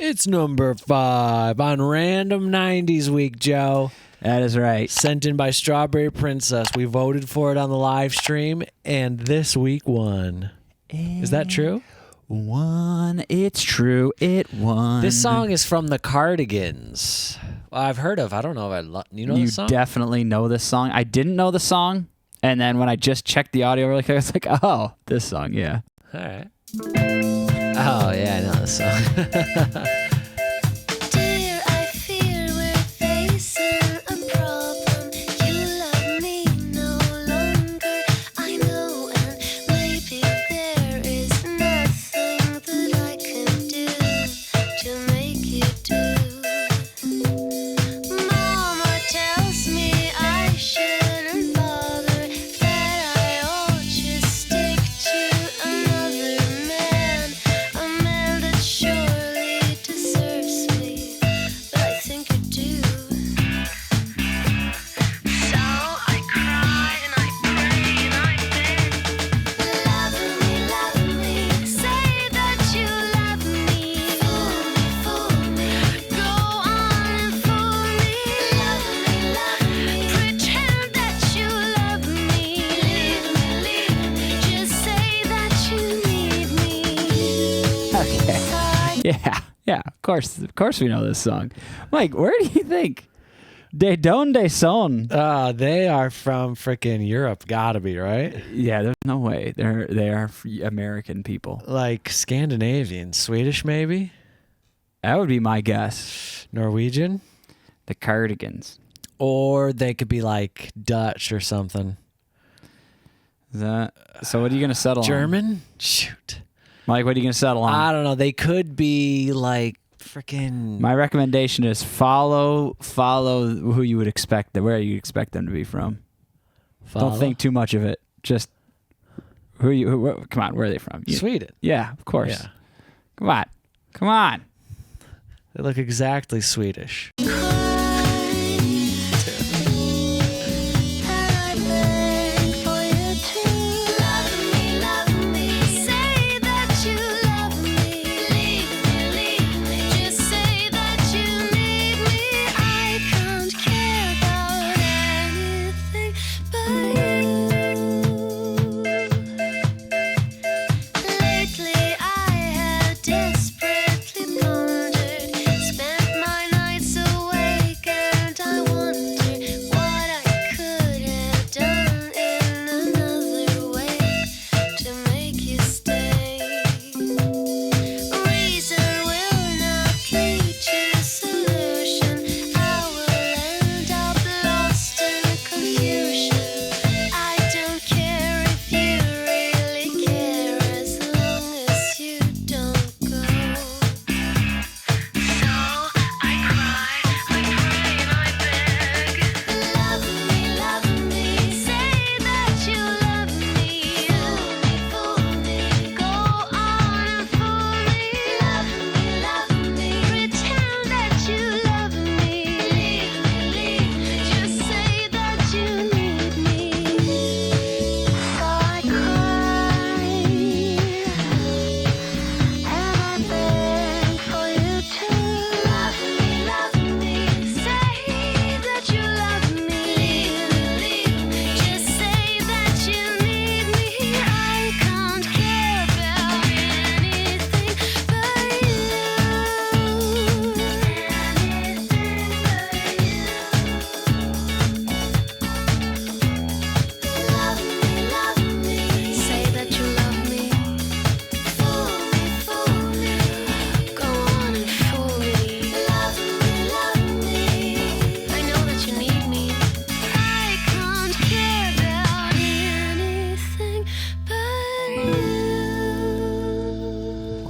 It's number 5 on Random 90s Week, Joe. That is right. Sent in by Strawberry Princess. We voted for it on the live stream, and this week won. Is that true? Won. It's true. It won. This song is from the Cardigans. Well, I've heard of. I don't know if you know this song? You definitely know this song. I didn't know the song, and then when I just checked the audio really quick, I was like, oh, this song, yeah. All right. Oh, yeah, I know this song. Yeah, of course we know this song. Mike, where do you think De Donde Son? They are from freaking Europe, gotta be, right? Yeah, there's no way. They are American people. Like Scandinavian, Swedish maybe? That would be my guess. Norwegian? The Cardigans. Or they could be like Dutch or something. So what are you going to settle on? German? Shoot. Mike, what are you going to settle on? I don't know. They could be like freaking... My recommendation is follow who you would expect, where you expect them to be from. Follow? Don't think too much of it. Just come on, where are they from? Sweden. Yeah, of course. Yeah. Come on. They look exactly Swedish.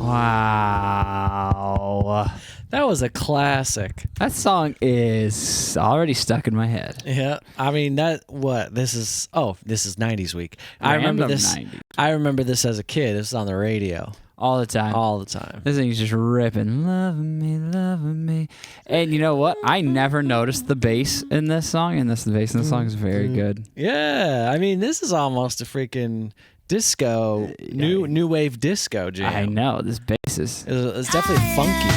Wow. That was a classic. That song is already stuck in my head. Yeah. I mean, this is 90s week. I remember this. 90s. I remember this as a kid. This is on the radio. All the time. All the time. This thing's just ripping. Loving me. And you know what? I never noticed the bass in this song, and the bass in the song is very good. Yeah. I mean, this is almost a freaking disco, new wave disco jam. I know this bass is. It's definitely funky.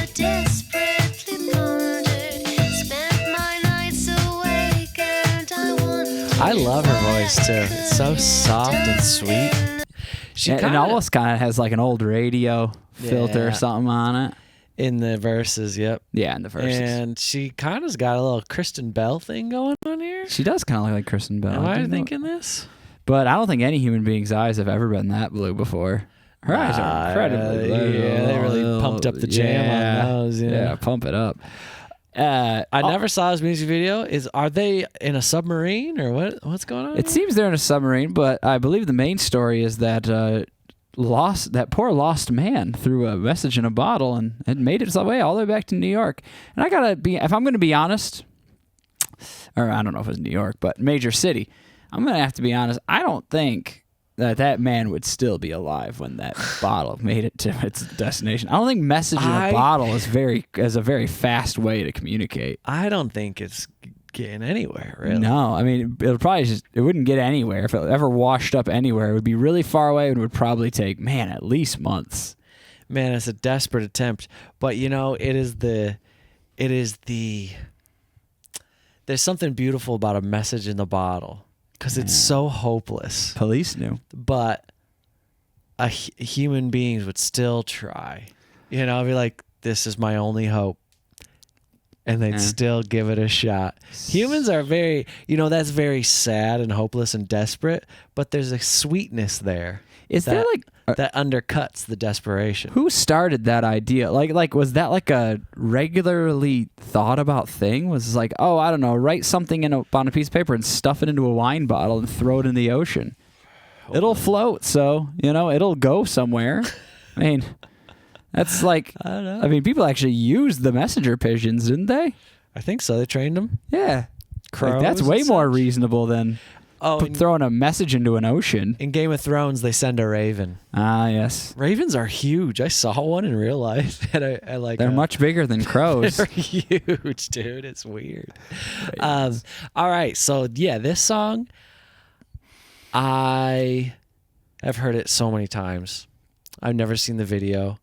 I love her voice too. It's so soft and sweet. It almost kind of has like an old radio filter or something on it. In the verses, yep. Yeah, in the verses. And she kind of's got a little Kristen Bell thing going on here. She does kind of look like Kristen Bell. Am I thinking this? But I don't think any human being's eyes have ever been that blue before. Her eyes are incredibly blue. Yeah, they really pumped up the jam on those. Yeah, pump it up. I never saw his music video. Are they in a submarine or what's going on? It seems they're in a submarine, but I believe the main story is that that poor lost man threw a message in a bottle and it made its way all the way back to New York. And I gotta be, if I'm gonna be honest, or I don't know if it's New York, but major city, I'm gonna have to be honest. I don't think that man would still be alive when that bottle made it to its destination. I don't think message in a bottle is a very fast way to communicate. I don't think it's getting anywhere, really. No, I mean, it wouldn't get anywhere. If it ever washed up anywhere, it would be really far away and would probably take, at least months. Man, it's a desperate attempt. But, there's something beautiful about a message in the bottle because it's so hopeless. Police knew. But human beings would still try. Be like, this is my only hope. And they'd still give it a shot. Humans are very, that's very sad and hopeless and desperate, but there's a sweetness there. There that undercuts the desperation? Who started that idea? Like was that like a regularly thought about thing? Was it like, oh, I don't know, write something on a piece of paper and stuff it into a wine bottle and throw it in the ocean. It'll float, so, it'll go somewhere. I mean, that's like, I don't know. I mean, people actually used the messenger pigeons, didn't they? I think so. They trained them. Yeah. Crows that's way more reasonable than throwing a message into an ocean. In Game of Thrones, they send a raven. Ah, yes. Ravens are huge. I saw one in real life. And I like. They're much bigger than crows. They're huge, dude. It's weird. All right. So, this song, I have heard it so many times. I've never seen the video.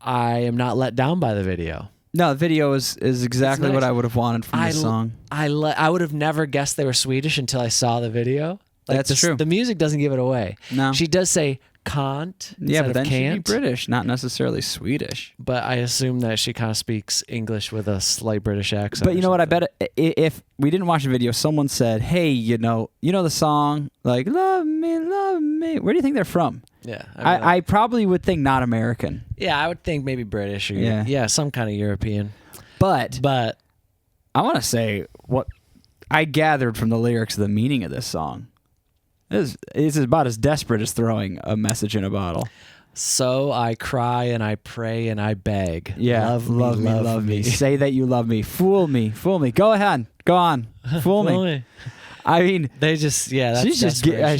I am not let down by the video. No, the video is exactly what I would have wanted from the song. I would have never guessed they were Swedish until I saw the video. That's true. The music doesn't give it away. No. She does say can't instead but then of can't. She'd be British, not necessarily Swedish. But I assume that she kind of speaks English with a slight British accent. But you know what? I bet if we didn't watch the video, someone said, "Hey, you know the song, like love me, love me." Where do you think they're from? Yeah, I probably would think not American. Yeah, I would think maybe British or some kind of European. But I want to say what I gathered from the lyrics of the meaning of this song is about as desperate as throwing a message in a bottle. So I cry and I pray and I beg. Yeah, love me. Say that you love me. Fool me. Go ahead. Go on. Fool me. I mean, they just that's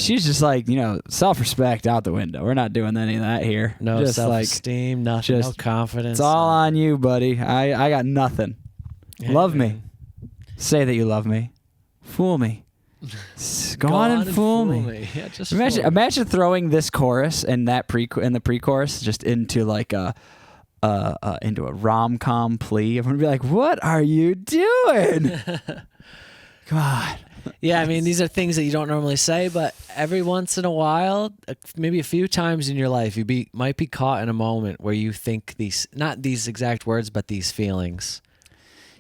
she's just like, self-respect out the window. We're not doing any of that here. No just self-esteem, nothing, no confidence. It's all on you, buddy. I got nothing. Yeah, love me. Say that you love me. Fool me. Go on and fool me. Yeah, just imagine throwing this chorus and that the pre-chorus just into like into a rom-com plea. I'm gonna be like, what are you doing? God. Yeah, I mean, these are things that you don't normally say, but every once in a while, maybe a few times in your life, you might be caught in a moment where you think not these exact words, but these feelings.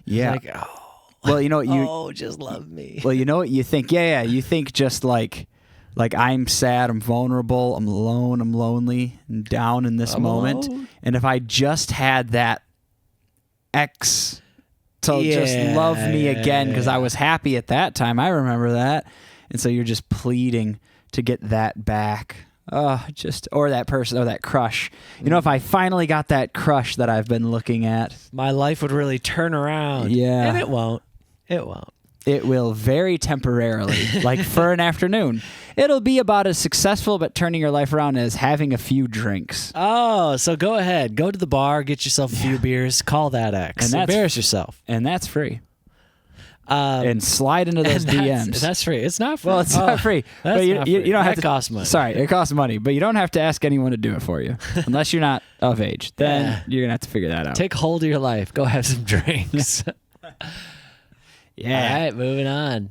Yeah. Like, well, just love me. Well, you know what you think? Yeah. You think just like I'm sad, I'm vulnerable, I'm alone, I'm lonely, and down in this moment. Alone? And if I just had that X to just love me again because I was happy at that time. I remember that. And so you're just pleading to get that back. Or that person or that crush. If I finally got that crush that I've been looking at, my life would really turn around. Yeah. And it won't. It won't. It will very temporarily, like for an afternoon. It'll be about as successful but turning your life around as having a few drinks. Oh, so go ahead. Go to the bar, get yourself a few beers, call that X. And embarrass yourself. And that's free. and slide into those DMs. That's free. It's not free. Well, it's not free, That's but you not don't free. have That to costs money. Sorry, it costs money, but you don't have to ask anyone to do it for you unless you're not of age. Then Yeah. you're gonna have to figure that out. Take hold of your life. Go have some drinks. Yeah. All right, moving on.